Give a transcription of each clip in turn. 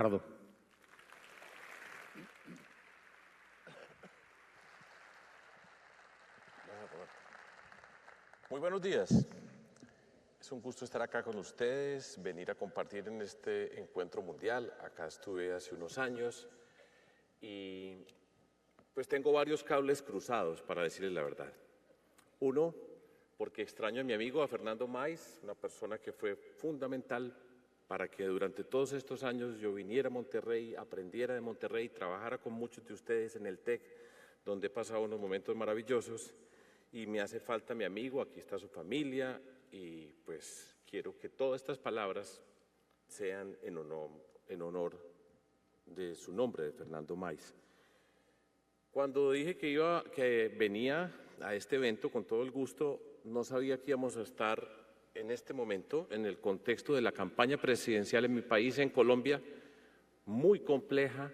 Pardo. Muy buenos días. Es un gusto estar acá con ustedes, venir a compartir en este encuentro mundial. Acá estuve hace unos años y pues tengo varios cables cruzados, para decirles la verdad. Uno, porque extraño a mi amigo, a Fernando Maiz, una persona que fue fundamental para que durante todos estos años yo viniera a Monterrey, aprendiera de Monterrey, trabajara con muchos de ustedes en el TEC, donde he pasado unos momentos maravillosos. Y me hace falta mi amigo, aquí está su familia, y pues quiero que todas estas palabras sean en honor de su nombre, de Fernando Maiz. Cuando dije que venía a este evento con todo el gusto, no sabía que íbamos a estar en este momento, en el contexto de la campaña presidencial en mi país, en Colombia, muy compleja.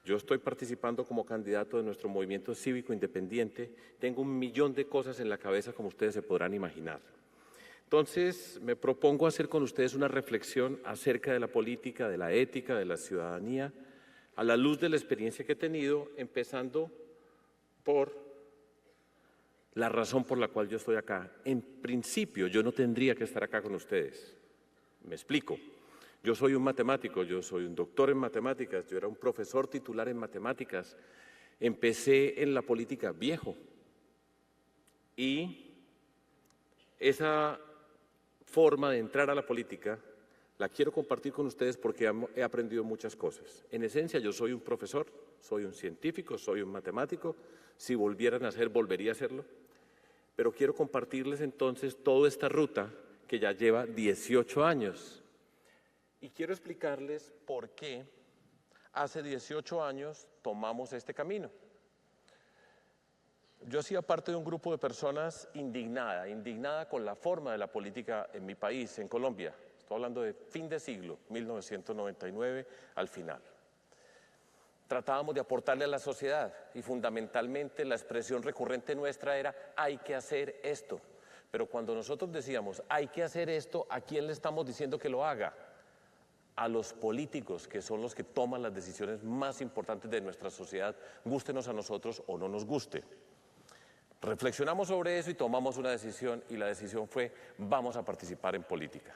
Yo estoy participando como candidato de nuestro movimiento cívico independiente. Tengo 1.000.000 de cosas en la cabeza, como ustedes se podrán imaginar. Entonces, me propongo hacer con ustedes una reflexión acerca de la política, de la ética, de la ciudadanía, a la luz de la experiencia que he tenido, empezando por la razón por la cual yo estoy acá. En principio, yo no tendría que estar acá con ustedes. Me explico. Yo soy un matemático, yo soy un doctor en matemáticas, yo era un profesor titular en matemáticas. Empecé en la política viejo y esa forma de entrar a la política la quiero compartir con ustedes porque he aprendido muchas cosas. En esencia, yo soy un profesor, soy un científico, soy un matemático. Si volviera a nacer, volvería a hacerlo. Pero quiero compartirles entonces toda esta ruta que ya lleva 18 años. Y quiero explicarles por qué hace 18 años tomamos este camino. Yo hacía parte de un grupo de personas indignada con la forma de la política en mi país, en Colombia. Estoy hablando de fin de siglo, 1999 al final. Tratábamos de aportarle a la sociedad y fundamentalmente la expresión recurrente nuestra era hay que hacer esto. Pero cuando nosotros decíamos hay que hacer esto, ¿a quién le estamos diciendo que lo haga? A los políticos, que son los que toman las decisiones más importantes de nuestra sociedad, gústenos a nosotros o no nos guste. Reflexionamos sobre eso y tomamos una decisión, y la decisión fue, vamos a participar en política.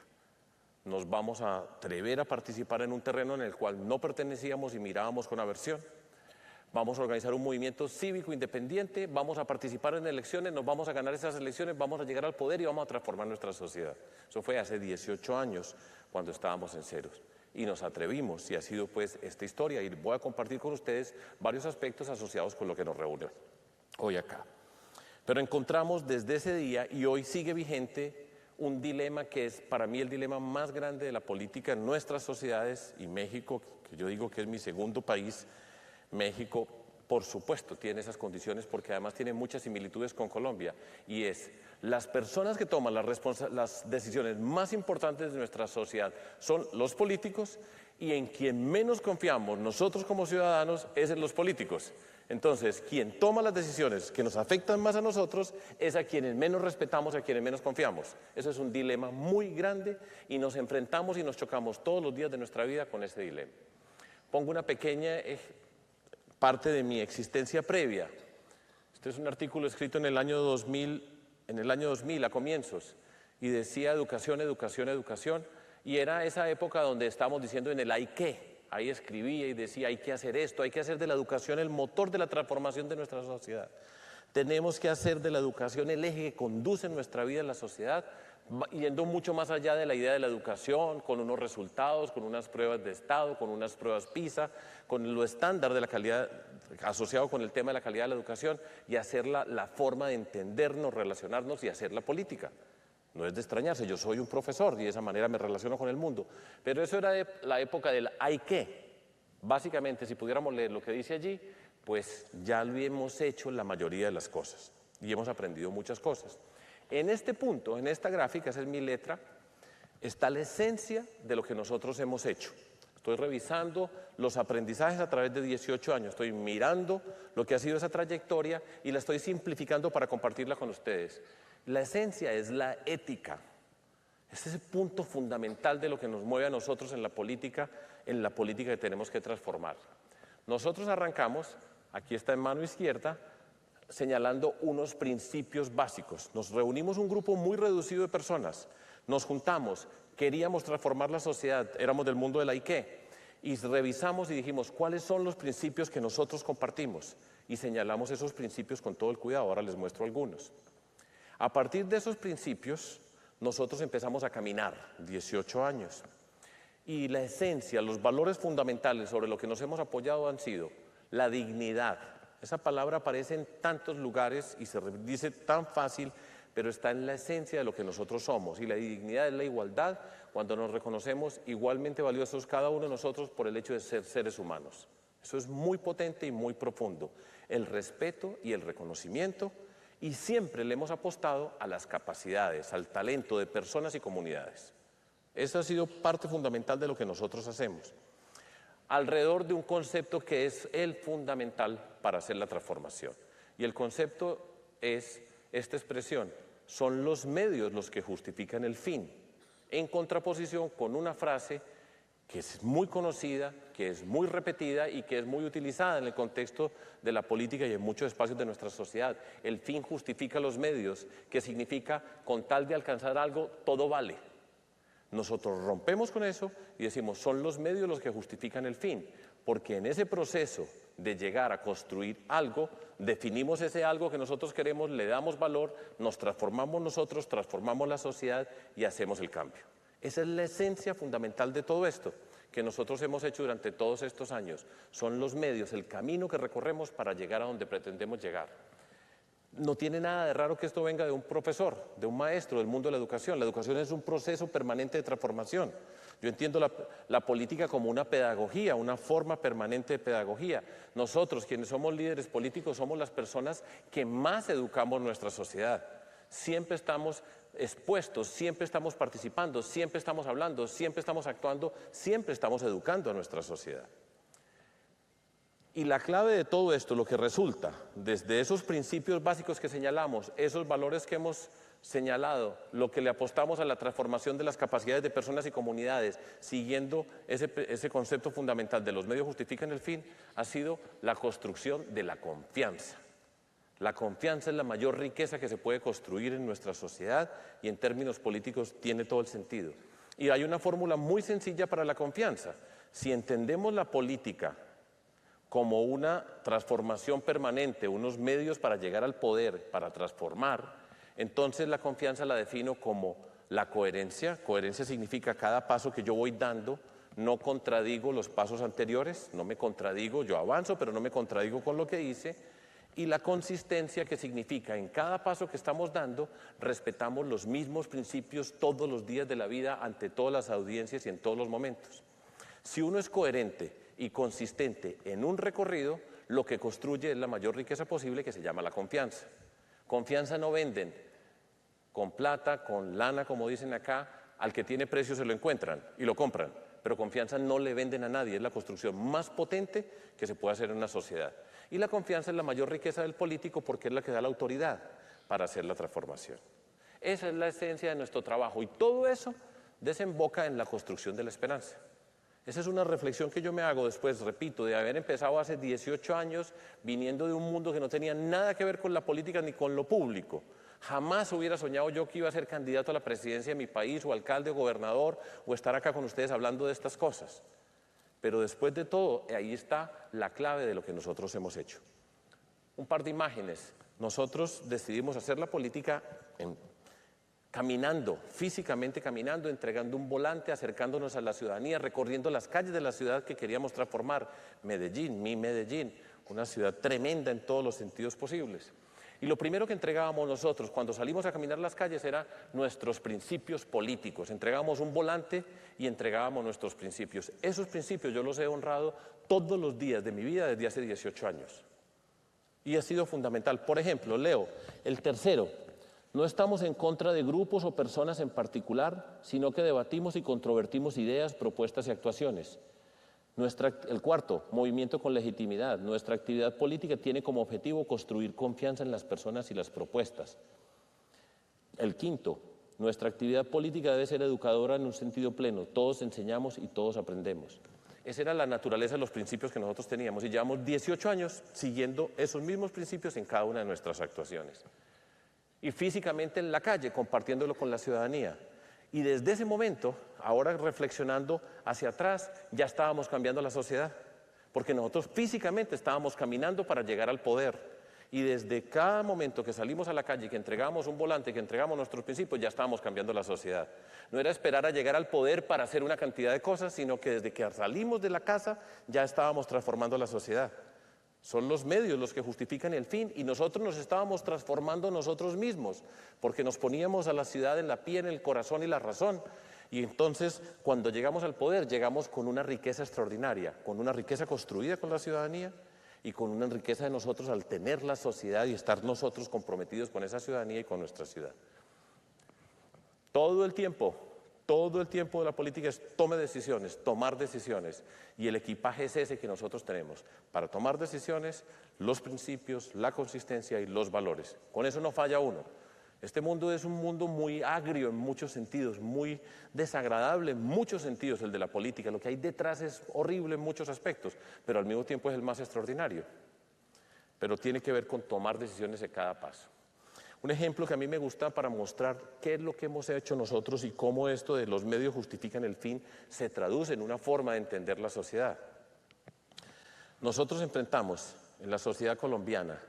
Nos vamos a atrever a participar en un terreno en el cual no pertenecíamos y mirábamos con aversión. Vamos a organizar un movimiento cívico independiente, vamos a participar en elecciones, nos vamos a ganar esas elecciones, vamos a llegar al poder y vamos a transformar nuestra sociedad. Eso fue hace 18 años, cuando estábamos en ceros. Y nos atrevimos, y ha sido pues esta historia, y voy a compartir con ustedes varios aspectos asociados con lo que nos reúne hoy acá. Pero encontramos desde ese día, y hoy sigue vigente, un dilema que es para mí el dilema más grande de la política en nuestras sociedades, y México, que yo digo que es mi segundo país. México, por supuesto, tiene esas condiciones porque además tiene muchas similitudes con Colombia, y es las personas que toman las decisiones más importantes de nuestra sociedad son los políticos, y en quien menos confiamos nosotros como ciudadanos es en los políticos. Entonces, quien toma las decisiones que nos afectan más a nosotros es a quienes menos respetamos, a quienes menos confiamos. Eso es un dilema muy grande y nos enfrentamos y nos chocamos todos los días de nuestra vida con ese dilema. Pongo una pequeña parte de mi existencia previa. Este es un artículo escrito en el año 2000, a comienzos, y decía educación, educación, educación, y era esa época donde estábamos diciendo en el hay que. Ahí escribía y decía hay que hacer esto, hay que hacer de la educación el motor de la transformación de nuestra sociedad. Tenemos que hacer de la educación el eje que conduce nuestra vida en la sociedad, yendo mucho más allá de la idea de la educación, con unos resultados, con unas pruebas de Estado, con unas pruebas PISA, con lo estándar de la calidad asociado con el tema de la calidad de la educación, y hacerla la forma de entendernos, relacionarnos y hacer la política. No es de extrañarse, yo soy un profesor y de esa manera me relaciono con el mundo, pero eso era la época del hay que. Básicamente, si pudiéramos leer lo que dice allí, pues ya lo hemos hecho la mayoría de las cosas y hemos aprendido muchas cosas. En este punto, en esta gráfica, esa es mi letra, está la esencia de lo que nosotros hemos hecho. Estoy revisando los aprendizajes a través de 18 años, estoy mirando lo que ha sido esa trayectoria y la estoy simplificando para compartirla con ustedes. La esencia es la ética. Este es el punto fundamental de lo que nos mueve a nosotros en la política que tenemos que transformar. Nosotros arrancamos, aquí está en mano izquierda, señalando unos principios básicos. Nos reunimos un grupo muy reducido de personas, nos juntamos, queríamos transformar la sociedad, éramos del mundo de la IKE, y revisamos y dijimos, ¿cuáles son los principios que nosotros compartimos? Y señalamos esos principios con todo el cuidado, ahora les muestro algunos. A partir de esos principios, nosotros empezamos a caminar, 18 años, y la esencia, los valores fundamentales sobre lo que nos hemos apoyado han sido la dignidad. Esa palabra aparece en tantos lugares y se dice tan fácil, pero está en la esencia de lo que nosotros somos. Y la dignidad es la igualdad, cuando nos reconocemos igualmente valiosos cada uno de nosotros por el hecho de ser seres humanos. Eso es muy potente y muy profundo. El respeto y el reconocimiento, y siempre le hemos apostado a las capacidades, al talento de personas y comunidades. Esa ha sido parte fundamental de lo que nosotros hacemos. Alrededor de un concepto que es el fundamental para hacer la transformación. Y el concepto es esta expresión: son los medios los que justifican el fin, en contraposición con una frase que es muy conocida, que es muy repetida y que es muy utilizada en el contexto de la política y en muchos espacios de nuestra sociedad. El fin justifica los medios, que significa, con tal de alcanzar algo, todo vale. Nosotros rompemos con eso y decimos, son los medios los que justifican el fin, porque en ese proceso de llegar a construir algo, definimos ese algo que nosotros queremos, le damos valor, nos transformamos nosotros, transformamos la sociedad y hacemos el cambio. Esa es la esencia fundamental de todo esto que nosotros hemos hecho durante todos estos años. Son los medios, el camino que recorremos para llegar a donde pretendemos llegar. No tiene nada de raro que esto venga de un profesor, de un maestro del mundo de la educación. La educación es un proceso permanente de transformación. Yo entiendo la política como una pedagogía, una forma permanente de pedagogía. Nosotros, quienes somos líderes políticos, somos las personas que más educamos nuestra sociedad. Siempre estamos expuestos, siempre estamos participando, siempre estamos hablando, siempre estamos actuando, siempre estamos educando a nuestra sociedad. Y la clave de todo esto, lo que resulta, desde esos principios básicos que señalamos, esos valores que hemos señalado, lo que le apostamos a la transformación de las capacidades de personas y comunidades, siguiendo ese concepto fundamental de los medios justifican el fin, ha sido la construcción de la confianza. La confianza es la mayor riqueza que se puede construir en nuestra sociedad y en términos políticos tiene todo el sentido. Y hay una fórmula muy sencilla para la confianza. Si entendemos la política como una transformación permanente, unos medios para llegar al poder, para transformar, entonces la confianza la defino como la coherencia. Coherencia significa cada paso que yo voy dando, no contradigo los pasos anteriores, no me contradigo, yo avanzo, pero no me contradigo con lo que hice. Y la consistencia, que significa en cada paso que estamos dando, respetamos los mismos principios todos los días de la vida, ante todas las audiencias y en todos los momentos. Si uno es coherente y consistente en un recorrido, lo que construye es la mayor riqueza posible, que se llama la confianza. Confianza no venden con plata, con lana, como dicen acá. Al que tiene precio se lo encuentran y lo compran, pero confianza no le venden a nadie. Es la construcción más potente que se puede hacer en una sociedad. Y la confianza es la mayor riqueza del político, porque es la que da la autoridad para hacer la transformación. Esa es la esencia de nuestro trabajo, y todo eso desemboca en la construcción de la esperanza. Esa es una reflexión que yo me hago después, repito, de haber empezado hace 18 años viniendo de un mundo que no tenía nada que ver con la política ni con lo público. Jamás hubiera soñado yo que iba a ser candidato a la presidencia de mi país, o alcalde o gobernador, o estar acá con ustedes hablando de estas cosas. Pero después de todo, ahí está la clave de lo que nosotros hemos hecho. Un par de imágenes. Nosotros decidimos hacer la política caminando, físicamente caminando, entregando un volante, acercándonos a la ciudadanía, recorriendo las calles de la ciudad que queríamos transformar. Medellín, mi Medellín, una ciudad tremenda en todos los sentidos posibles. Y lo primero que entregábamos nosotros cuando salimos a caminar las calles era nuestros principios políticos. Entregábamos un volante y entregábamos nuestros principios. Esos principios yo los he honrado todos los días de mi vida desde hace 18 años. Y ha sido fundamental. Por ejemplo, leo el tercero: no estamos en contra de grupos o personas en particular, sino que debatimos y controvertimos ideas, propuestas y actuaciones. El cuarto, movimiento con legitimidad. Nuestra actividad política tiene como objetivo construir confianza en las personas y las propuestas. El quinto, Nuestra actividad política debe ser educadora en un sentido pleno. Todos enseñamos y todos aprendemos. Esa era la naturaleza de los principios que nosotros teníamos y llevamos 18 años siguiendo esos mismos principios en cada una de nuestras actuaciones. Y físicamente en la calle, compartiéndolo con la ciudadanía. Y desde ese momento, ahora reflexionando hacia atrás, ya estábamos cambiando la sociedad, porque nosotros físicamente estábamos caminando para llegar al poder. Y desde cada momento que salimos a la calle, que entregamos un volante, que entregamos nuestros principios, ya estábamos cambiando la sociedad. No era esperar a llegar al poder para hacer una cantidad de cosas, sino que desde que salimos de la casa ya estábamos transformando la sociedad. Son los medios los que justifican el fin y nosotros nos estábamos transformando nosotros mismos, porque nos poníamos a la ciudad en la piel, en el corazón y la razón. Y entonces, cuando llegamos al poder, llegamos con una riqueza extraordinaria, con una riqueza construida con la ciudadanía, y con una riqueza de nosotros al tener la sociedad y estar nosotros comprometidos con esa ciudadanía y con nuestra ciudad. Todo el tiempo de la política es tomar decisiones, y el equipaje es ese que nosotros tenemos, para tomar decisiones, los principios, la consistencia y los valores. Con eso no falla uno. Este mundo es un mundo muy agrio en muchos sentidos, muy desagradable en muchos sentidos el de la política. Lo que hay detrás es horrible en muchos aspectos, pero al mismo tiempo es el más extraordinario. Pero tiene que ver con tomar decisiones en cada paso. Un ejemplo que a mí me gusta para mostrar qué es lo que hemos hecho nosotros y cómo esto de los medios justifican el fin se traduce en una forma de entender la sociedad. Nosotros enfrentamos en la sociedad colombiana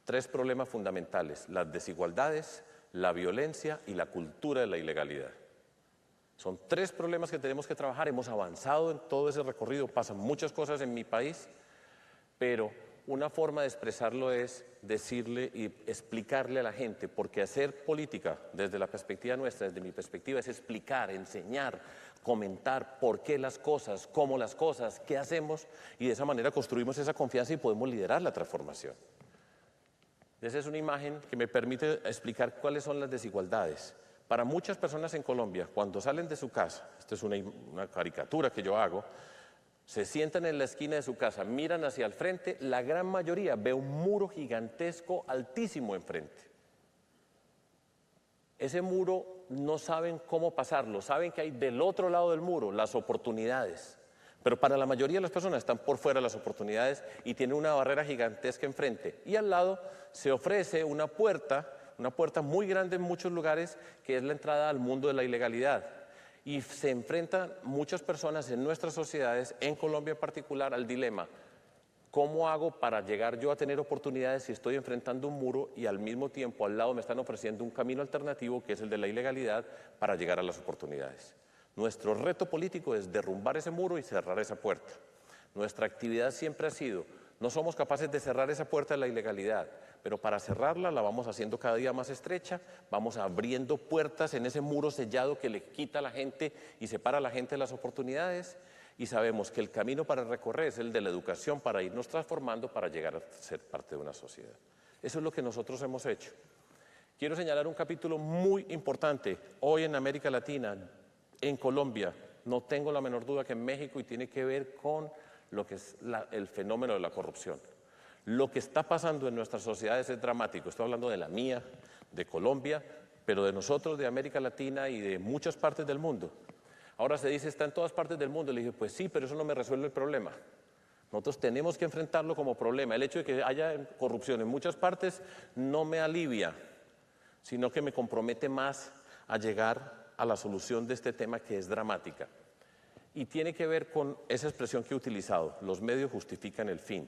3 problemas fundamentales: las desigualdades, la violencia y la cultura de la ilegalidad. Son 3 problemas que tenemos que trabajar. Hemos avanzado en todo ese recorrido, pasan muchas cosas en mi país, pero una forma de expresarlo es decirle y explicarle a la gente, porque hacer política desde la perspectiva nuestra, desde mi perspectiva, es explicar, enseñar, comentar por qué las cosas, cómo las cosas, qué hacemos, y de esa manera construimos esa confianza y podemos liderar la transformación. Esa es una imagen que me permite explicar cuáles son las desigualdades. Para muchas personas en Colombia, cuando salen de su casa, esta es una caricatura que yo hago, se sientan en la esquina de su casa, miran hacia el frente, la gran mayoría ve un muro gigantesco, altísimo enfrente. Ese muro no saben cómo pasarlo, saben que hay del otro lado del muro las oportunidades. Pero para la mayoría de las personas están por fuera las oportunidades y tienen una barrera gigantesca enfrente. Y al lado se ofrece una puerta muy grande en muchos lugares, que es la entrada al mundo de la ilegalidad. Y se enfrentan muchas personas en nuestras sociedades, en Colombia en particular, al dilema: ¿cómo hago para llegar yo a tener oportunidades si estoy enfrentando un muro y al mismo tiempo al lado me están ofreciendo un camino alternativo, que es el de la ilegalidad, para llegar a las oportunidades? Nuestro reto político es derrumbar ese muro y cerrar esa puerta. Nuestra actividad siempre ha sido: no somos capaces de cerrar esa puerta de la ilegalidad, pero para cerrarla la vamos haciendo cada día más estrecha, vamos abriendo puertas en ese muro sellado que le quita a la gente y separa a la gente de las oportunidades, y sabemos que el camino para recorrer es el de la educación, para irnos transformando, para llegar a ser parte de una sociedad. Eso es lo que nosotros hemos hecho. Quiero señalar un capítulo muy importante hoy en América Latina, en Colombia, no tengo la menor duda que en México, y tiene que ver con lo que es el fenómeno de la corrupción. Lo que está pasando en nuestras sociedades es dramático. Estoy hablando de la mía, de Colombia, pero de nosotros, de América Latina y de muchas partes del mundo. Ahora se dice, está en todas partes del mundo. Le dije, pues sí, pero eso no me resuelve el problema. Nosotros tenemos que enfrentarlo como problema. El hecho de que haya corrupción en muchas partes no me alivia, sino que me compromete más a llegar a la solución de este tema, que es dramática. Y tiene que ver con esa expresión que he utilizado: los medios justifican el fin.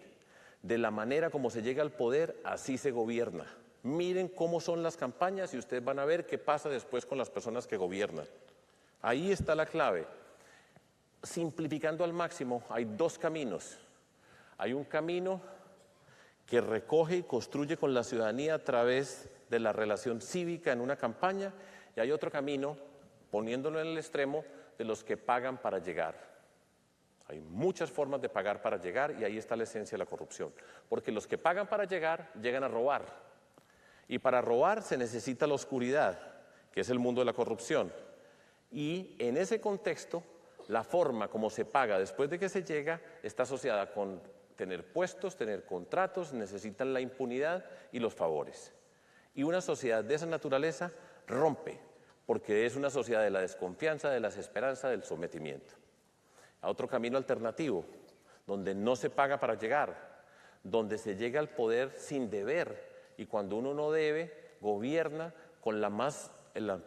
De la manera como se llega al poder, así se gobierna. Miren cómo son las campañas y ustedes van a ver qué pasa después con las personas que gobiernan. Ahí está la clave. Simplificando al máximo, hay 2 caminos. Hay un camino que recoge y construye con la ciudadanía a través de la relación cívica en una campaña, y hay otro camino, poniéndolo en el extremo, de los que pagan para llegar. Hay muchas formas de pagar para llegar, y ahí está la esencia de la corrupción. Porque los que pagan para llegar, llegan a robar. Y para robar se necesita la oscuridad, que es el mundo de la corrupción. Y en ese contexto, la forma como se paga después de que se llega está asociada con tener puestos, tener contratos, necesitan la impunidad y los favores. Y una sociedad de esa naturaleza rompe, porque es una sociedad de la desconfianza, de la desesperanza, del sometimiento. A otro camino alternativo, donde no se paga para llegar, donde se llega al poder sin deber, y cuando uno no debe, gobierna con la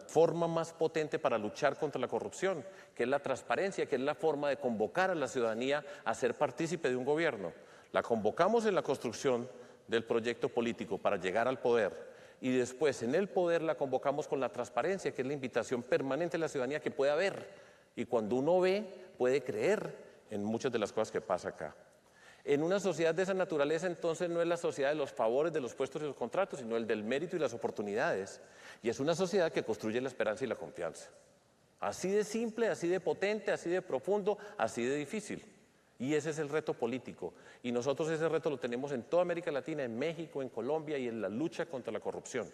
forma más potente para luchar contra la corrupción, que es la transparencia, que es la forma de convocar a la ciudadanía a ser partícipe de un gobierno. La convocamos en la construcción del proyecto político para llegar al poder, y después en el poder la convocamos con la transparencia, que es la invitación permanente de la ciudadanía que pueda ver, y cuando uno ve, puede creer en muchas de las cosas que pasa acá. En una sociedad de esa naturaleza, entonces, no es la sociedad de los favores, de los puestos y los contratos, sino el del mérito y las oportunidades. Y es una sociedad que construye la esperanza y la confianza. Así de simple, así de potente, así de profundo, así de difícil. Y ese es el reto político. Y nosotros ese reto lo tenemos en toda América Latina, en México, en Colombia y en la lucha contra la corrupción.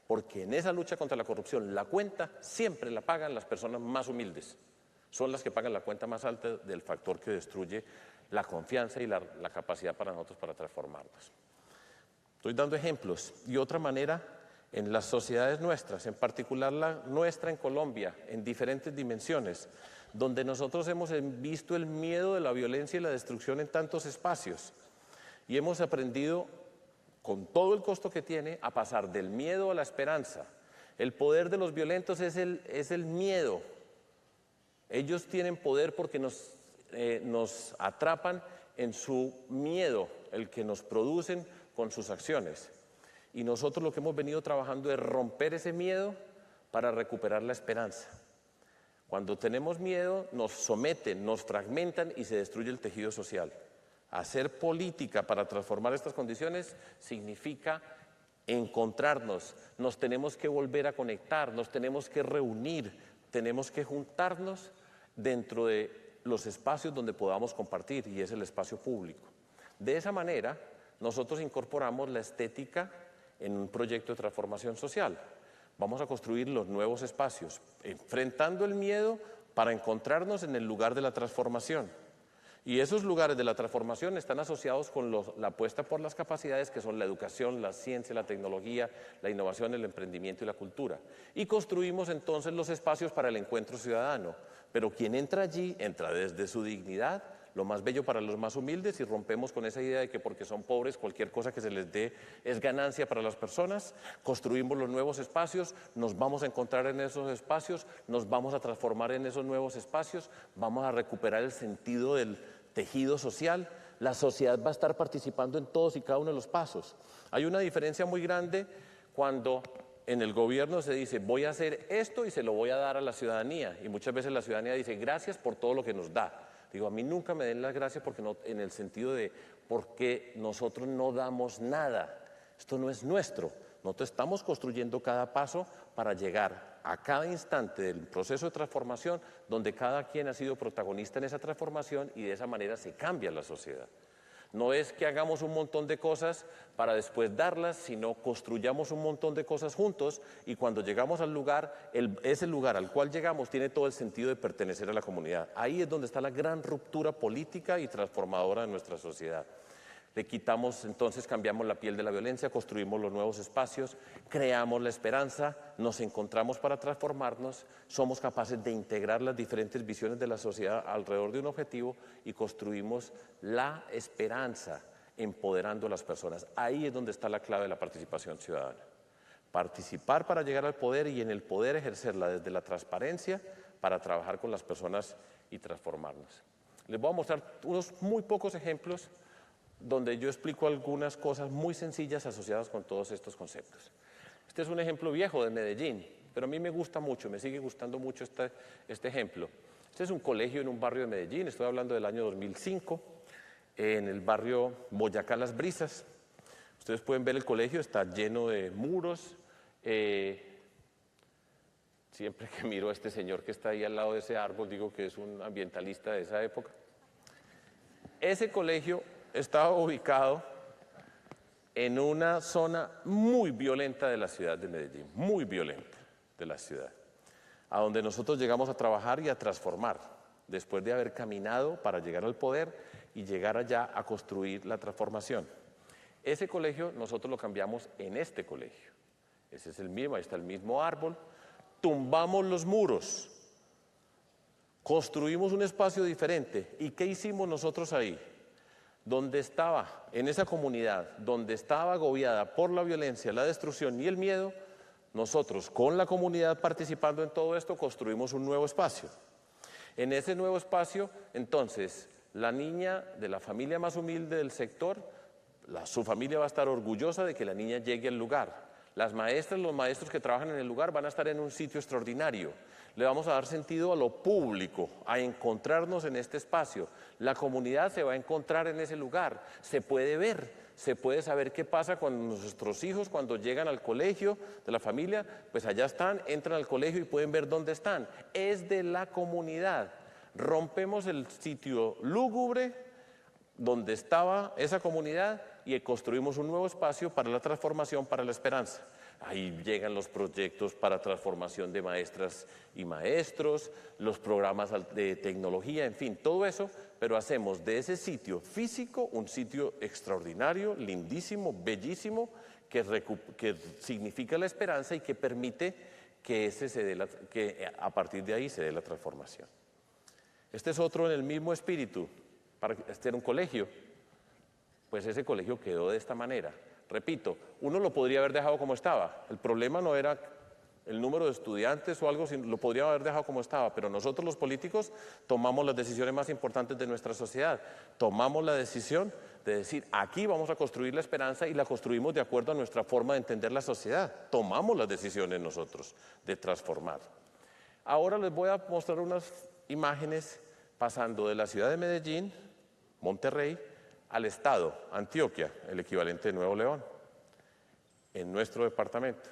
Porque en esa lucha contra la corrupción, la cuenta siempre la pagan las personas más humildes. Son las que pagan la cuenta más alta del factor que destruye la confianza y la capacidad para nosotros para transformarnos. Estoy dando ejemplos. Y otra manera, en las sociedades nuestras, en particular la nuestra en Colombia, en diferentes dimensiones, donde nosotros hemos visto el miedo de la violencia y la destrucción en tantos espacios. Y hemos aprendido, con todo el costo que tiene, a pasar del miedo a la esperanza. El poder de los violentos es el miedo. Ellos tienen poder porque nos atrapan en su miedo, el que nos producen con sus acciones. Y nosotros lo que hemos venido trabajando es romper ese miedo para recuperar la esperanza. Cuando tenemos miedo, nos someten, nos fragmentan y se destruye el tejido social. Hacer política para transformar estas condiciones significa encontrarnos, nos tenemos que volver a conectar, nos tenemos que reunir, tenemos que juntarnos dentro de los espacios donde podamos compartir, y es el espacio público. De esa manera, nosotros incorporamos la estética en un proyecto de transformación social. Vamos a construir los nuevos espacios, enfrentando el miedo para encontrarnos en el lugar de la transformación. Y esos lugares de la transformación están asociados con la apuesta por las capacidades que son la educación, la ciencia, la tecnología, la innovación, el emprendimiento y la cultura. Y construimos entonces los espacios para el encuentro ciudadano. Pero quien entra allí, entra desde su dignidad, lo más bello para los más humildes, y rompemos con esa idea de que porque son pobres cualquier cosa que se les dé es ganancia para las personas. Construimos los nuevos espacios, nos vamos a encontrar en esos espacios, nos vamos a transformar en esos nuevos espacios, vamos a recuperar el sentido del tejido social. La sociedad va a estar participando en todos y cada uno de los pasos. Hay una diferencia muy grande cuando en el gobierno se dice voy a hacer esto y se lo voy a dar a la ciudadanía, y muchas veces la ciudadanía dice gracias por todo lo que nos da. Digo, a mí nunca me den las gracias porque no, en el sentido de porque nosotros no damos nada. Esto no es nuestro. Nosotros estamos construyendo cada paso para llegar a cada instante del proceso de transformación donde cada quien ha sido protagonista en esa transformación, y de esa manera se cambia la sociedad. No es que hagamos un montón de cosas para después darlas, sino construyamos un montón de cosas juntos, y cuando llegamos al lugar, ese lugar al cual llegamos tiene todo el sentido de pertenecer a la comunidad. Ahí es donde está la gran ruptura política y transformadora de nuestra sociedad. Le quitamos, entonces cambiamos la piel de la violencia, construimos los nuevos espacios, creamos la esperanza, nos encontramos para transformarnos, somos capaces de integrar las diferentes visiones de la sociedad alrededor de un objetivo y construimos la esperanza, empoderando a las personas. Ahí es donde está la clave de la participación ciudadana. Participar para llegar al poder, y en el poder ejercerla desde la transparencia para trabajar con las personas y transformarnos. Les voy a mostrar unos muy pocos ejemplos donde yo explico algunas cosas muy sencillas asociadas con todos estos conceptos. Este es un ejemplo viejo de Medellín, pero a mí me gusta mucho, me sigue gustando mucho este ejemplo. Este es un colegio en un barrio de Medellín, estoy hablando del año 2005, en el barrio Boyacá Las Brisas. Ustedes pueden ver el colegio, está lleno de muros. Siempre que miro a este señor que está ahí al lado de ese árbol, digo que es un ambientalista de esa época. Ese colegio estaba ubicado en una zona muy violenta de la ciudad de Medellín, muy violenta de la ciudad, a donde nosotros llegamos a trabajar y a transformar, después de haber caminado para llegar al poder y llegar allá a construir la transformación. Ese colegio nosotros lo cambiamos en este colegio. Ese es el mismo, ahí está el mismo árbol, tumbamos los muros, construimos un espacio diferente. ¿Y qué hicimos nosotros ahí? Donde estaba, en esa comunidad, donde estaba agobiada por la violencia, la destrucción y el miedo, nosotros, con la comunidad participando en todo esto, construimos un nuevo espacio. En ese nuevo espacio, entonces, la niña de la familia más humilde del sector, su familia va a estar orgullosa de que la niña llegue al lugar. Las maestras, los maestros que trabajan en el lugar van a estar en un sitio extraordinario. Le vamos a dar sentido a lo público, a encontrarnos en este espacio. La comunidad se va a encontrar en ese lugar, se puede ver. Se puede saber qué pasa con nuestros hijos cuando llegan al colegio de la familia, pues allá están, entran al colegio y pueden ver dónde están. Es de la comunidad. Rompemos el sitio lúgubre donde estaba esa comunidad y construimos un nuevo espacio para la transformación, para la esperanza. Ahí llegan los proyectos para transformación de maestras y maestros, los programas de tecnología, en fin, todo eso, pero hacemos de ese sitio físico un sitio extraordinario, lindísimo, bellísimo, que significa la esperanza y que permite que, que a partir de ahí se dé la transformación. Este es otro en el mismo espíritu. Para este era un colegio, pues ese colegio quedó de esta manera. Repito, uno lo podría haber dejado como estaba. El problema no era el número de estudiantes o algo, lo podría haber dejado como estaba, pero nosotros los políticos tomamos las decisiones más importantes de nuestra sociedad. Tomamos la decisión de decir, aquí vamos a construir la esperanza y la construimos de acuerdo a nuestra forma de entender la sociedad. Tomamos las decisiones nosotros de transformar. Ahora les voy a mostrar unas imágenes pasando de la ciudad de Medellín, Monterrey, al estado, Antioquia, el equivalente de Nuevo León, en nuestro departamento.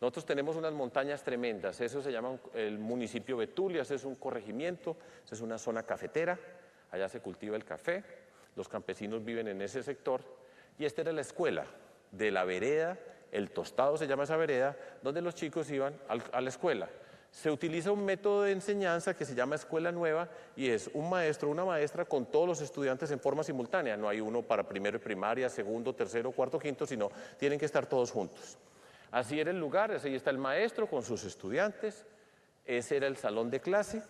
Nosotros tenemos unas montañas tremendas, eso se llama el municipio Betulia, ese es un corregimiento, esa es una zona cafetera, allá se cultiva el café, los campesinos viven en ese sector, y esta era la escuela de la vereda, el Tostado se llama esa vereda, donde los chicos iban a la escuela. Se utiliza un método de enseñanza que se llama escuela nueva y es un maestro o una maestra con todos los estudiantes en forma simultánea. No hay uno para primero de primaria, segundo, tercero, cuarto, quinto, sino tienen que estar todos juntos. Así era el lugar, así está el maestro con sus estudiantes, ese era el salón de clase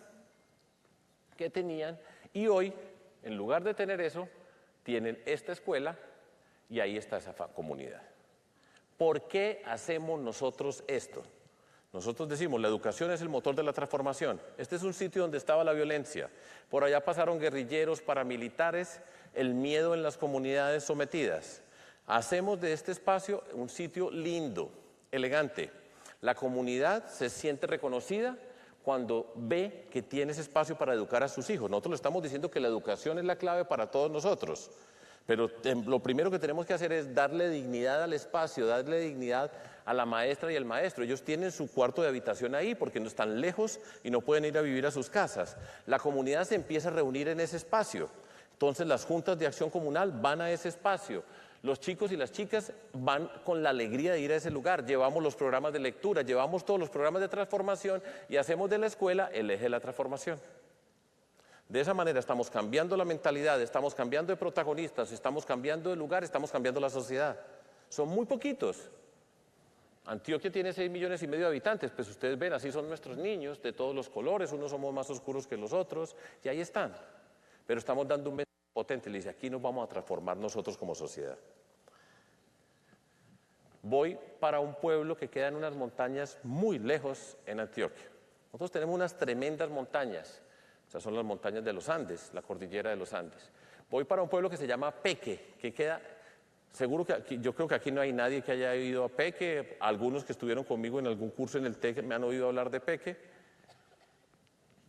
que tenían y hoy, en lugar de tener eso, tienen esta escuela y ahí está esa comunidad. ¿Por qué hacemos nosotros esto? Nosotros decimos, la educación es el motor de la transformación. Este es un sitio donde estaba la violencia. Por allá pasaron guerrilleros, paramilitares, el miedo en las comunidades sometidas. Hacemos de este espacio un sitio lindo, elegante. La comunidad se siente reconocida cuando ve que tiene ese espacio para educar a sus hijos. Nosotros le estamos diciendo que la educación es la clave para todos nosotros. Pero lo primero que tenemos que hacer es darle dignidad al espacio, darle dignidad a la maestra y al maestro. Ellos tienen su cuarto de habitación ahí porque no están lejos y no pueden ir a vivir a sus casas. La comunidad se empieza a reunir en ese espacio. Entonces las juntas de acción comunal van a ese espacio. Los chicos y las chicas van con la alegría de ir a ese lugar. Llevamos los programas de lectura, llevamos todos los programas de transformación y hacemos de la escuela el eje de la transformación. De esa manera estamos cambiando la mentalidad, estamos cambiando de protagonistas, estamos cambiando de lugar, estamos cambiando la sociedad. Son muy poquitos. Antioquia tiene 6,5 millones de habitantes, pues ustedes ven, así son nuestros niños, de todos los colores, unos somos más oscuros que los otros, y ahí están. Pero estamos dando un mensaje potente, le dice, aquí nos vamos a transformar nosotros como sociedad. Voy para un pueblo que queda en unas montañas muy lejos en Antioquia. Nosotros tenemos unas tremendas montañas. Esas son las montañas de los Andes, la cordillera de los Andes. Voy para un pueblo que se llama Peque, que queda, seguro que aquí, yo creo que aquí no hay nadie que haya ido a Peque, algunos que estuvieron conmigo en algún curso en el TEC me han oído hablar de Peque.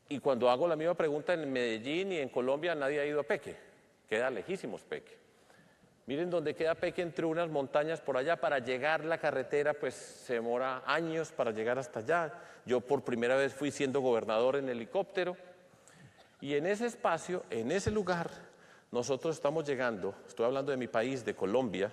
Y cuando hago la misma pregunta en Medellín y en Colombia, nadie ha ido a Peque, queda lejísimos Peque. Miren dónde queda Peque, entre unas montañas por allá. Para llegar la carretera pues se demora años para llegar hasta allá. Yo por primera vez fui siendo gobernador en helicóptero. Y en ese espacio, en ese lugar, nosotros estamos llegando, estoy hablando de mi país, de Colombia,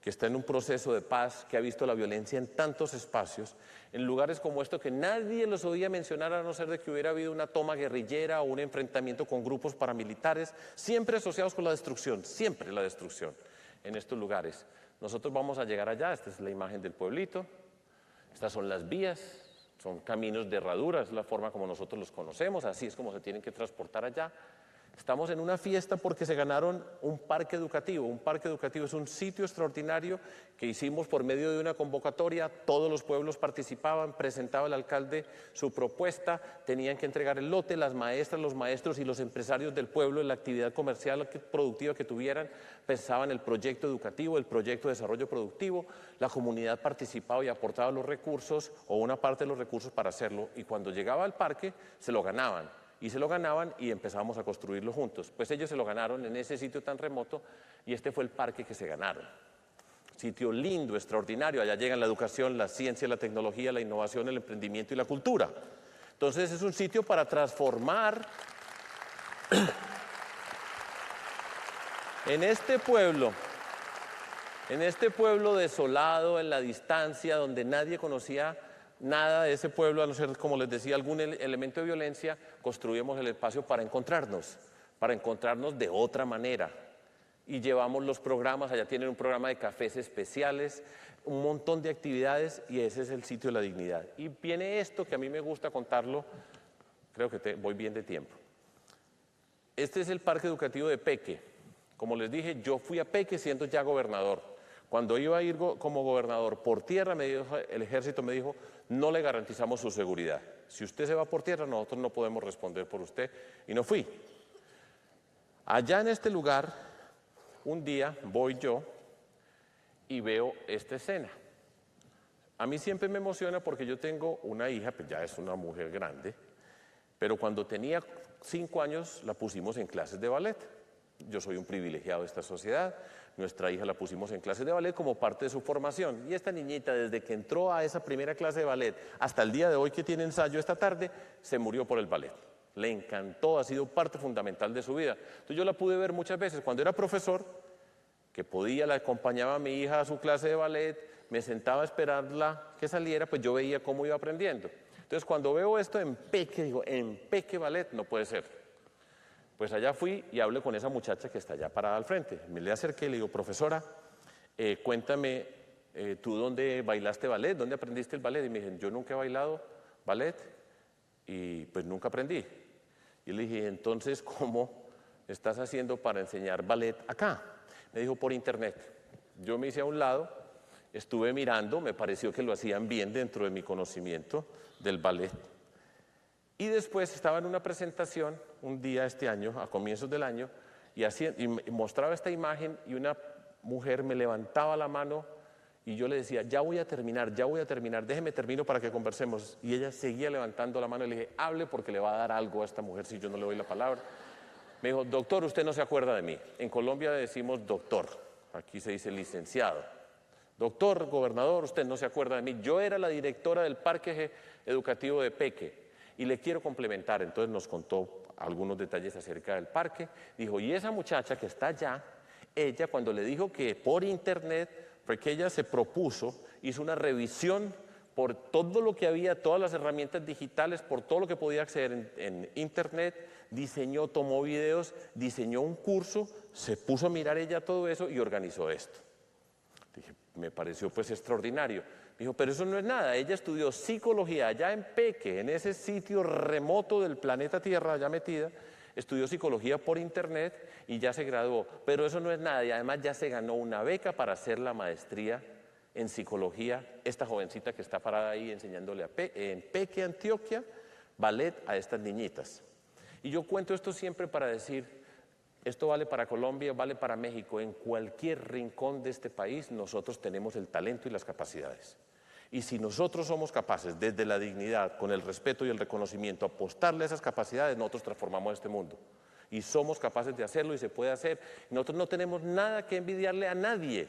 que está en un proceso de paz, que ha visto la violencia en tantos espacios, en lugares como esto que nadie los oía mencionar a no ser de que hubiera habido una toma guerrillera o un enfrentamiento con grupos paramilitares, siempre asociados con la destrucción, siempre la destrucción en estos lugares. Nosotros vamos a llegar allá, esta es la imagen del pueblito, estas son las vías, son caminos de herradura, es la forma como nosotros los conocemos, así es como se tienen que transportar allá. Estamos en una fiesta porque se ganaron un parque educativo. Un parque educativo es un sitio extraordinario que hicimos por medio de una convocatoria. Todos los pueblos participaban, presentaba el alcalde su propuesta, tenían que entregar el lote, las maestras, los maestros y los empresarios del pueblo en la actividad comercial productiva que tuvieran, pensaban el proyecto educativo, el proyecto de desarrollo productivo, la comunidad participaba y aportaba los recursos o una parte de los recursos para hacerlo, y cuando llegaba al parque se lo ganaban. Y se lo ganaban y empezábamos a construirlo juntos. Pues ellos se lo ganaron en ese sitio tan remoto y este fue el parque que se ganaron. Sitio lindo, extraordinario, allá llegan la educación, la ciencia, la tecnología, la innovación, el emprendimiento y la cultura. Entonces es un sitio para transformar en este pueblo desolado, en la distancia, donde nadie conocía nada de ese pueblo, a no ser, como les decía, algún elemento de violencia, construimos el espacio para encontrarnos de otra manera. Y llevamos los programas, allá tienen un programa de cafés especiales, un montón de actividades, y ese es el sitio de la dignidad. Y viene esto que a mí me gusta contarlo, creo que voy bien de tiempo. Este es el parque educativo de Peque. Como les dije, yo fui a Peque siendo ya gobernador. Cuando iba a ir como gobernador por tierra, el ejército me dijo, no le garantizamos su seguridad. Si usted se va por tierra, nosotros no podemos responder por usted. Y no fui. Allá en este lugar, un día voy yo y veo esta escena. A mí siempre me emociona porque yo tengo una hija, pues ya es una mujer grande, pero cuando tenía 5 años la pusimos en clases de ballet. Yo soy un privilegiado de esta sociedad. Nuestra hija la pusimos en clases de ballet como parte de su formación. Y esta niñita, desde que entró a esa primera clase de ballet hasta el día de hoy que tiene ensayo esta tarde, se murió por el ballet. Le encantó, ha sido parte fundamental de su vida. Entonces yo la pude ver muchas veces. Cuando era profesor, que podía, la acompañaba a mi hija a su clase de ballet, me sentaba a esperarla que saliera, pues yo veía cómo iba aprendiendo. Entonces cuando veo esto en Peque, digo, en Peque Ballet no puede ser. Pues allá fui y hablé con esa muchacha que está allá parada al frente. Me le acerqué y le digo, profesora, cuéntame, ¿tú dónde bailaste ballet? ¿Dónde aprendiste el ballet? Y me dijeron, yo nunca he bailado ballet y pues nunca aprendí. Y le dije, entonces, ¿cómo estás haciendo para enseñar ballet acá? Me dijo, por internet. Yo me hice a un lado, estuve mirando, me pareció que lo hacían bien dentro de mi conocimiento del ballet. Y después estaba en una presentación un día este año, a comienzos del año, y mostraba esta imagen y una mujer me levantaba la mano y yo le decía, ya voy a terminar, déjeme termino para que conversemos. Y ella seguía levantando la mano y le dije, hable porque le va a dar algo a esta mujer si yo no le doy la palabra. Me dijo, doctor, usted no se acuerda de mí. En Colombia decimos doctor, aquí se dice licenciado. Doctor, gobernador, usted no se acuerda de mí. Yo era la directora del Parque Educativo de Peque. Y le quiero complementar, entonces nos contó algunos detalles acerca del parque. Dijo, y esa muchacha que está allá, ella cuando le dijo que por internet, porque ella se propuso, hizo una revisión por todo lo que había, todas las herramientas digitales, por todo lo que podía acceder en internet, diseñó, tomó videos, diseñó un curso, se puso a mirar ella todo eso y organizó esto. Dije, me pareció pues extraordinario. Me dijo, pero eso no es nada, ella estudió psicología allá en Peque, en ese sitio remoto del planeta Tierra, allá metida, estudió psicología por internet y ya se graduó, pero eso no es nada y además ya se ganó una beca para hacer la maestría en psicología, esta jovencita que está parada ahí enseñándole en Peque, Antioquia, ballet a estas niñitas. Y yo cuento esto siempre para decir, esto vale para Colombia, vale para México, en cualquier rincón de este país nosotros tenemos el talento y las capacidades. Y si nosotros somos capaces, desde la dignidad, con el respeto y el reconocimiento, apostarle a esas capacidades, nosotros transformamos este mundo. Y somos capaces de hacerlo y se puede hacer. Nosotros no tenemos nada que envidiarle a nadie.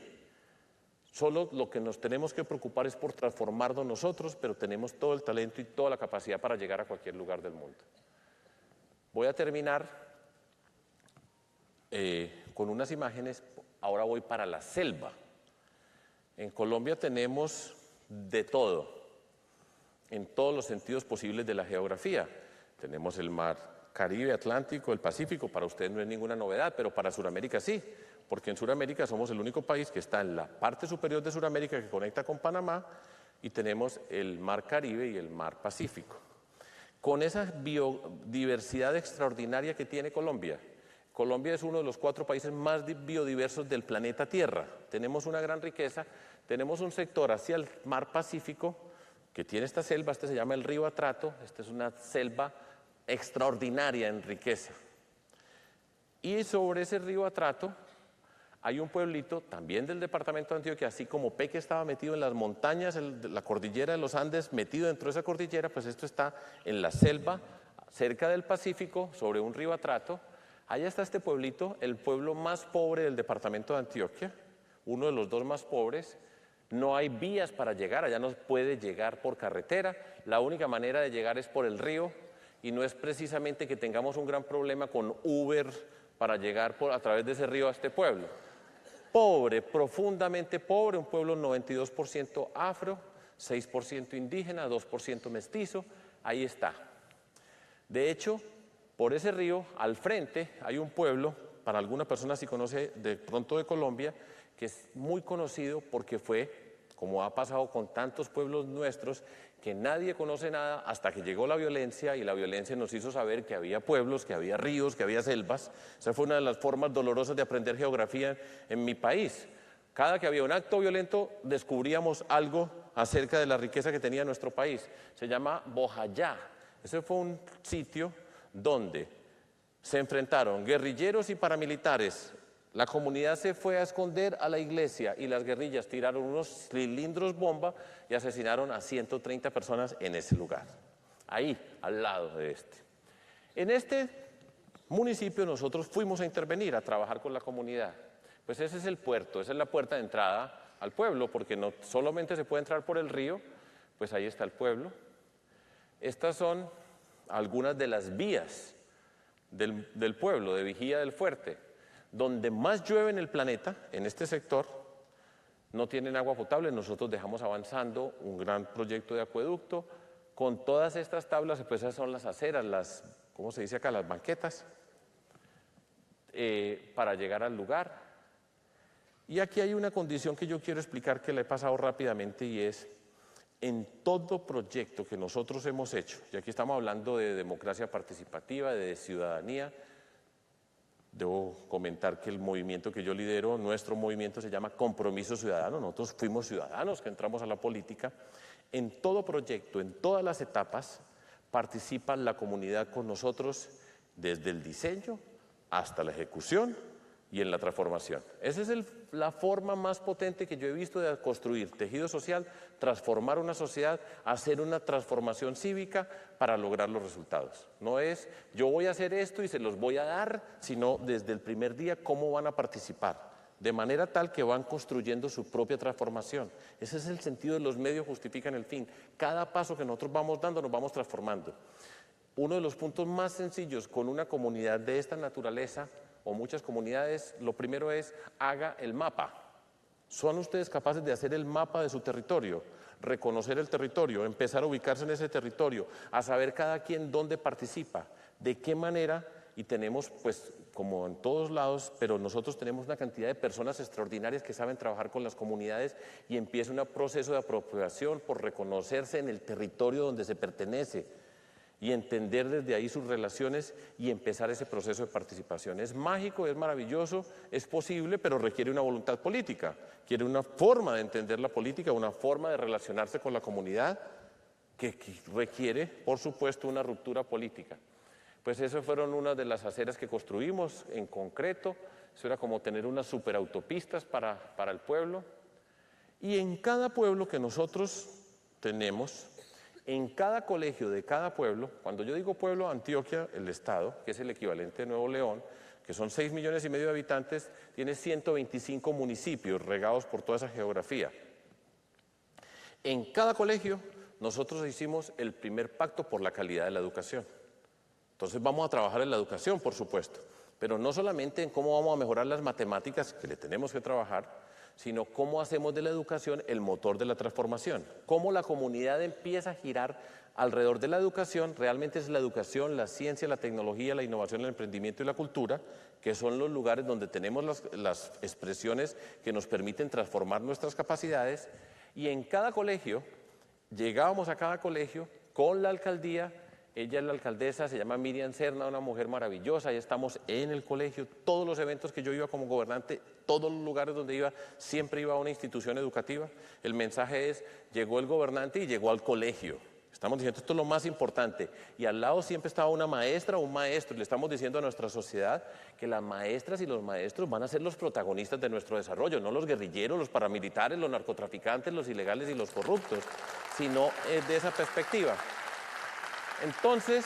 Solo lo que nos tenemos que preocupar es por transformarnos nosotros, pero tenemos todo el talento y toda la capacidad para llegar a cualquier lugar del mundo. Voy a terminar con unas imágenes. Ahora voy para la selva. En Colombia tenemos de todo, en todos los sentidos posibles de la geografía. Tenemos el mar Caribe, Atlántico, el Pacífico, para ustedes no es ninguna novedad, pero para Sudamérica sí, porque en Sudamérica somos el único país que está en la parte superior de Sudamérica que conecta con Panamá, y tenemos el mar Caribe y el mar Pacífico. Con esa biodiversidad extraordinaria que tiene Colombia, Colombia es uno de los 4 países más biodiversos del planeta Tierra. Tenemos una gran riqueza, tenemos un sector hacia el mar Pacífico que tiene esta selva, este se llama el río Atrato, esta es una selva extraordinaria en riqueza. Y sobre ese río Atrato hay un pueblito también del departamento de Antioquia, así como Peque estaba metido en las montañas, la cordillera de los Andes, metido dentro de esa cordillera, pues esto está en la selva, cerca del Pacífico, sobre un río Atrato. Allá está este pueblito, el pueblo más pobre del departamento de Antioquia, uno de los 2 más pobres. No hay vías para llegar, allá no puede llegar por carretera, la única manera de llegar es por el río, y no es precisamente que tengamos un gran problema con Uber para llegar a través de ese río a este pueblo. Pobre, profundamente pobre, un pueblo 92% afro, 6% indígena, 2% mestizo, ahí está. De hecho, por ese río, al frente, hay un pueblo, para alguna persona si conoce de pronto de Colombia, que es muy conocido porque fue, como ha pasado con tantos pueblos nuestros, que nadie conoce nada hasta que llegó la violencia, y la violencia nos hizo saber que había pueblos, que había ríos, que había selvas. Esa fue una de las formas dolorosas de aprender geografía en mi país. Cada que había un acto violento descubríamos algo acerca de la riqueza que tenía nuestro país. Se llama Bojayá. Ese fue un sitio donde se enfrentaron guerrilleros y paramilitares. La comunidad se fue a esconder a la iglesia y las guerrillas tiraron unos cilindros bomba y asesinaron a 130 personas en ese lugar, ahí, al lado de este. En este municipio nosotros fuimos a intervenir, a trabajar con la comunidad. Pues ese es el puerto, esa es la puerta de entrada al pueblo, porque no solamente se puede entrar por el río, pues ahí está el pueblo. Estas son algunas de las vías del pueblo, de Vigía del Fuerte. Donde más llueve en el planeta, en este sector, no tienen agua potable. Nosotros dejamos avanzando un gran proyecto de acueducto. Con todas estas tablas, pues esas son las aceras, ¿cómo se dice acá? Las banquetas, para llegar al lugar. Y aquí hay una condición que yo quiero explicar, que la he pasado rápidamente, y es, en todo proyecto que nosotros hemos hecho, y aquí estamos hablando de democracia participativa, de ciudadanía. Debo comentar que el movimiento que yo lidero, nuestro movimiento, se llama Compromiso Ciudadano. Nosotros fuimos ciudadanos que entramos a la política. En todo proyecto, en todas las etapas, participa la comunidad con nosotros, desde el diseño hasta la ejecución y en la transformación. Esa es la forma más potente que yo he visto de construir tejido social, transformar una sociedad, hacer una transformación cívica para lograr los resultados. No es yo voy a hacer esto y se los voy a dar, sino desde el primer día cómo van a participar, de manera tal que van construyendo su propia transformación. Ese es el sentido de los medios justifican el fin. Cada paso que nosotros vamos dando nos vamos transformando. Uno de los puntos más sencillos con una comunidad de esta naturaleza, o muchas comunidades, lo primero es, haga el mapa. ¿Son ustedes capaces de hacer el mapa de su territorio? Reconocer el territorio, empezar a ubicarse en ese territorio, a saber cada quien dónde participa, de qué manera, y tenemos, pues, como en todos lados, pero nosotros tenemos una cantidad de personas extraordinarias que saben trabajar con las comunidades, y empieza un proceso de apropiación por reconocerse en el territorio donde se pertenece, y entender desde ahí sus relaciones y empezar ese proceso de participación. Es mágico, es maravilloso, es posible, pero requiere una voluntad política, quiere una forma de entender la política, una forma de relacionarse con la comunidad que requiere, por supuesto, una ruptura política. Pues esas fueron una de las aceras que construimos en concreto. Eso era como tener unas superautopistas para el pueblo. Y en cada pueblo que nosotros tenemos, en cada colegio de cada pueblo, cuando yo digo pueblo, Antioquia, el estado, que es el equivalente de Nuevo León, que son 6,5 millones de habitantes, tiene 125 municipios regados por toda esa geografía. En cada colegio nosotros hicimos el primer pacto por la calidad de la educación. Entonces vamos a trabajar en la educación, por supuesto, pero no solamente en cómo vamos a mejorar las matemáticas, que le tenemos que trabajar, sino cómo hacemos de la educación el motor de la transformación, cómo la comunidad empieza a girar alrededor de la educación. Realmente es la educación, la ciencia, la tecnología, la innovación, el emprendimiento y la cultura, que son los lugares donde tenemos las expresiones que nos permiten transformar nuestras capacidades. Y en cada colegio llegábamos a cada colegio con la alcaldía. Ella es la alcaldesa, se llama Miriam Serna, una mujer maravillosa. Ahí estamos en el colegio, todos los eventos que yo iba como gobernante, todos los lugares donde iba, siempre iba a una institución educativa. El mensaje es, llegó el gobernante y llegó al colegio. Estamos diciendo, esto es lo más importante. Y al lado siempre estaba una maestra o un maestro. Y le estamos diciendo a nuestra sociedad que las maestras y los maestros van a ser los protagonistas de nuestro desarrollo, no los guerrilleros, los paramilitares, los narcotraficantes, los ilegales y los corruptos, sino de esa perspectiva. Entonces,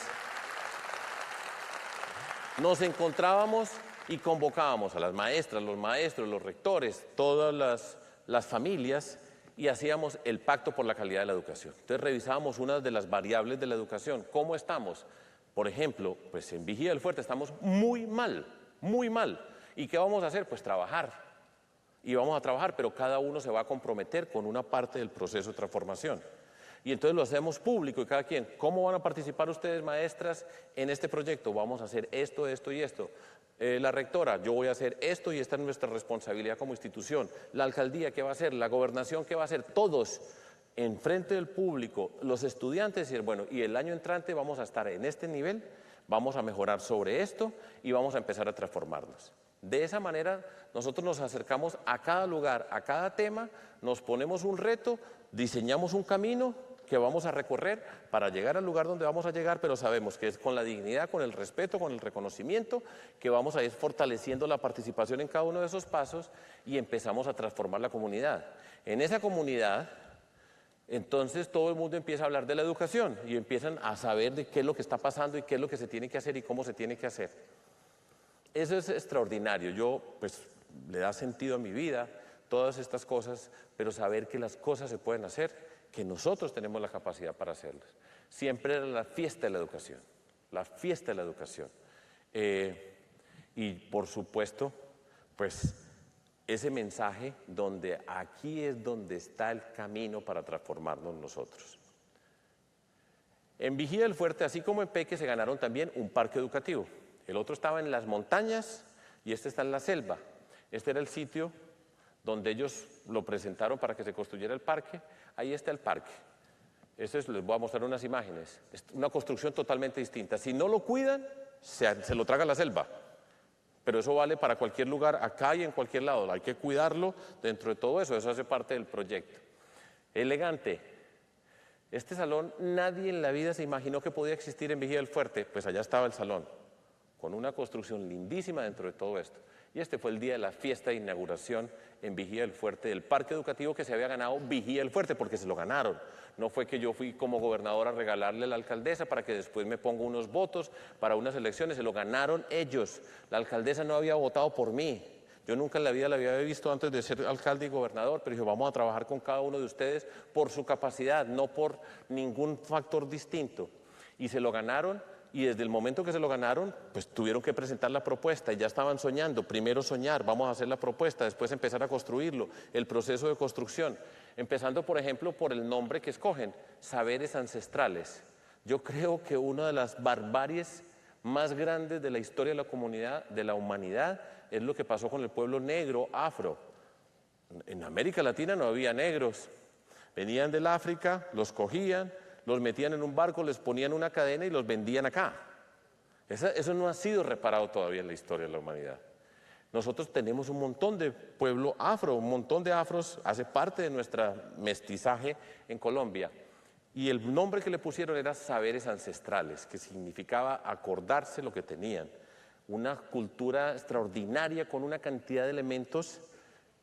nos encontrábamos y convocábamos a las maestras, los maestros, los rectores, todas las familias, y hacíamos el pacto por la calidad de la educación. Entonces revisábamos una de las variables de la educación. ¿Cómo estamos? Por ejemplo, pues en Vigía del Fuerte estamos muy mal, muy mal. ¿Y qué vamos a hacer? Pues trabajar. Y vamos a trabajar, pero cada uno se va a comprometer con una parte del proceso de transformación. Y entonces lo hacemos público y cada quien, ¿cómo van a participar ustedes, maestras, en este proyecto? Vamos a hacer esto, esto y esto. La rectora, yo voy a hacer esto y esta es nuestra responsabilidad como institución. La alcaldía, ¿qué va a hacer? La gobernación, ¿qué va a hacer? Todos en frente del público, los estudiantes, y bueno, y el año entrante vamos a estar en este nivel, vamos a mejorar sobre esto y vamos a empezar a transformarnos. De esa manera nosotros nos acercamos a cada lugar, a cada tema, nos ponemos un reto, diseñamos un camino que vamos a recorrer para llegar al lugar donde vamos a llegar, pero sabemos que es con la dignidad, con el respeto, con el reconocimiento, que vamos a ir fortaleciendo la participación en cada uno de esos pasos y empezamos a transformar la comunidad. En esa comunidad, entonces todo el mundo empieza a hablar de la educación y empiezan a saber de qué es lo que está pasando y qué es lo que se tiene que hacer y cómo se tiene que hacer. Eso es extraordinario. Yo, pues, le da sentido a mi vida, todas estas cosas, pero saber que las cosas se pueden hacer, que nosotros tenemos la capacidad para hacerlas. Siempre era la fiesta de la educación, la fiesta de la educación. Y por supuesto, pues ese mensaje donde aquí es donde está el camino para transformarnos nosotros. En Vigía del Fuerte, así como en Peque, se ganaron también un parque educativo. El otro estaba en las montañas y este está en la selva. Este era el sitio donde ellos lo presentaron para que se construyera el parque. Ahí está el parque. Les voy a mostrar unas imágenes. Es una construcción totalmente distinta. Si no lo cuidan, se lo traga la selva. Pero eso vale para cualquier lugar, acá y en cualquier lado. Hay que cuidarlo dentro de todo eso. Eso hace parte del proyecto. Elegante. Este salón, nadie en la vida se imaginó que podía existir en Vigía del Fuerte. Pues allá estaba el salón, con una construcción lindísima dentro de todo esto. Y este fue el día de la fiesta de inauguración en Vigía del Fuerte del parque educativo que se había ganado Vigía del Fuerte, porque se lo ganaron. No fue que yo fui como gobernador a regalarle a la alcaldesa para que después me ponga unos votos para unas elecciones, se lo ganaron ellos. La alcaldesa no había votado por mí. Yo nunca en la vida la había visto antes de ser alcalde y gobernador, pero dije, vamos a trabajar con cada uno de ustedes por su capacidad, no por ningún factor distinto. Y se lo ganaron. Y desde el momento que se lo ganaron, pues tuvieron que presentar la propuesta y ya estaban soñando. Primero soñar, vamos a hacer la propuesta, después empezar a construirlo, el proceso de construcción. Empezando, por ejemplo, por el nombre que escogen, saberes ancestrales. Yo creo que una de las barbaries más grandes de la historia de la comunidad, de la humanidad, es lo que pasó con el pueblo negro, afro. En América Latina no había negros. Venían del África, los cogían, los metían en un barco, les ponían una cadena y los vendían acá. Eso no ha sido reparado todavía en la historia de la humanidad. Nosotros tenemos un montón de pueblo afro, un montón de afros, hace parte de nuestro mestizaje en Colombia. Y el nombre que le pusieron era saberes ancestrales, que significaba acordarse lo que tenían. Una cultura extraordinaria con una cantidad de elementos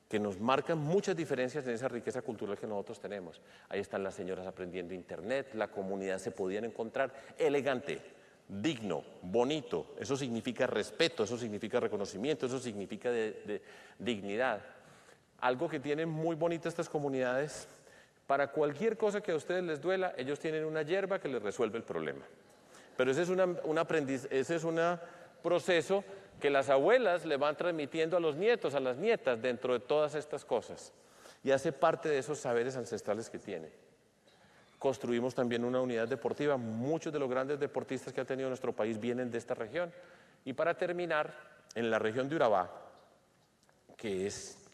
que nos marcan muchas diferencias en esa riqueza cultural que nosotros tenemos. Ahí están las señoras aprendiendo internet, la comunidad se podían encontrar elegante, digno, bonito. Eso significa respeto, eso significa reconocimiento, eso significa dignidad. Algo que tienen muy bonito estas comunidades, para cualquier cosa que a ustedes les duela, ellos tienen una hierba que les resuelve el problema. Pero ese es un proceso que las abuelas le van transmitiendo a los nietos, a las nietas, dentro de todas estas cosas. Y hace parte de esos saberes ancestrales que tiene. Construimos también una unidad deportiva. Muchos de los grandes deportistas que ha tenido nuestro país vienen de esta región. Y para terminar, en la región de Urabá, que es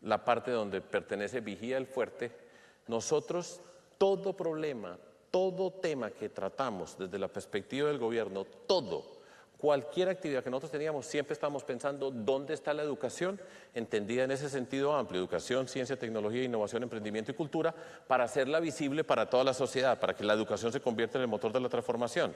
la parte donde pertenece Vigía del Fuerte, nosotros todo problema, todo tema que tratamos desde la perspectiva del gobierno, cualquier actividad que nosotros teníamos, siempre estamos pensando dónde está la educación, entendida en ese sentido amplio, educación, ciencia, tecnología, innovación, emprendimiento y cultura, para hacerla visible para toda la sociedad, para que la educación se convierta en el motor de la transformación.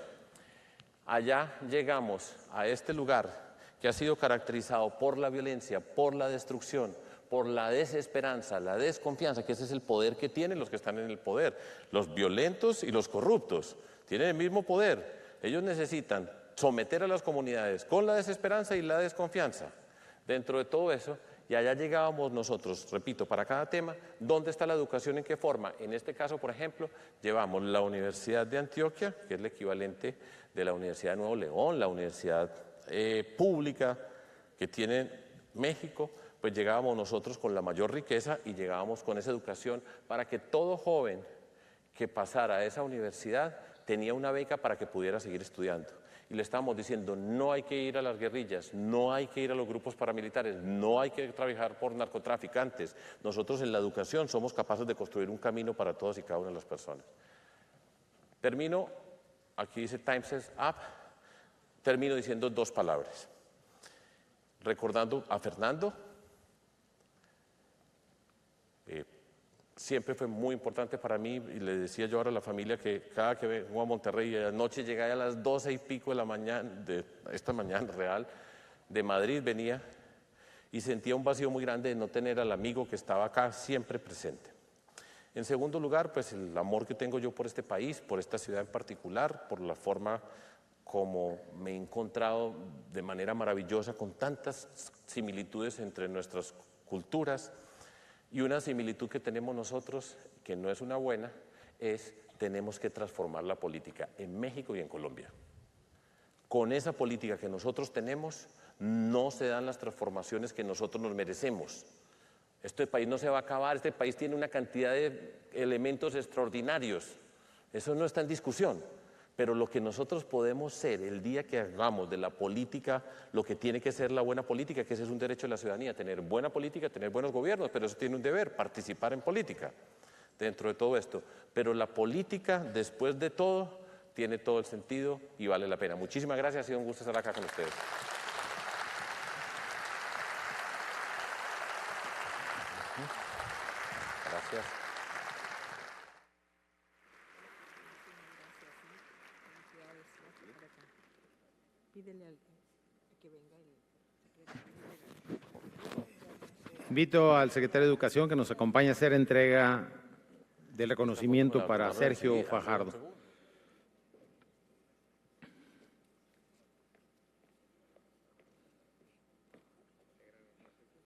Allá llegamos a este lugar que ha sido caracterizado por la violencia, por la destrucción, por la desesperanza, la desconfianza, que ese es el poder que tienen los que están en el poder. Los violentos y los corruptos tienen el mismo poder. Ellos necesitan someter a las comunidades con la desesperanza y la desconfianza. Dentro de todo eso, y allá llegábamos nosotros, repito, para cada tema, ¿dónde está la educación? ¿En qué forma? En este caso, por ejemplo, llevamos la Universidad de Antioquia, que es el equivalente de la Universidad de Nuevo León, la universidad pública que tiene México, pues llegábamos nosotros con la mayor riqueza y llegábamos con esa educación para que todo joven que pasara a esa universidad tenía una beca para que pudiera seguir estudiando. Y le estamos diciendo, no hay que ir a las guerrillas, no hay que ir a los grupos paramilitares, no hay que trabajar por narcotraficantes. Nosotros en la educación somos capaces de construir un camino para todas y cada una de las personas. Termino, aquí dice Times is Up, termino diciendo dos palabras. Recordando a Fernando, siempre fue muy importante para mí, y le decía yo ahora a la familia que cada que vengo a Monterrey, anoche llegué a las 12 y pico de la mañana, de esta mañana real, de Madrid venía, y sentía un vacío muy grande de no tener al amigo que estaba acá siempre presente. En segundo lugar, pues el amor que tengo yo por este país, por esta ciudad en particular, por la forma como me he encontrado de manera maravillosa con tantas similitudes entre nuestras culturas. Y una similitud que tenemos nosotros, que no es una buena, es tenemos que transformar la política en México y en Colombia. Con esa política que nosotros tenemos, no se dan las transformaciones que nosotros nos merecemos. Este país no se va a acabar, este país tiene una cantidad de elementos extraordinarios. Eso no está en discusión. Pero lo que nosotros podemos ser el día que hagamos de la política lo que tiene que ser la buena política, que ese es un derecho de la ciudadanía, tener buena política, tener buenos gobiernos, pero eso tiene un deber, participar en política dentro de todo esto. Pero la política, después de todo, tiene todo el sentido y vale la pena. Muchísimas gracias, ha sido un gusto estar acá con ustedes. Gracias. Invito al secretario de Educación que nos acompañe a hacer entrega del reconocimiento para Sergio Fajardo.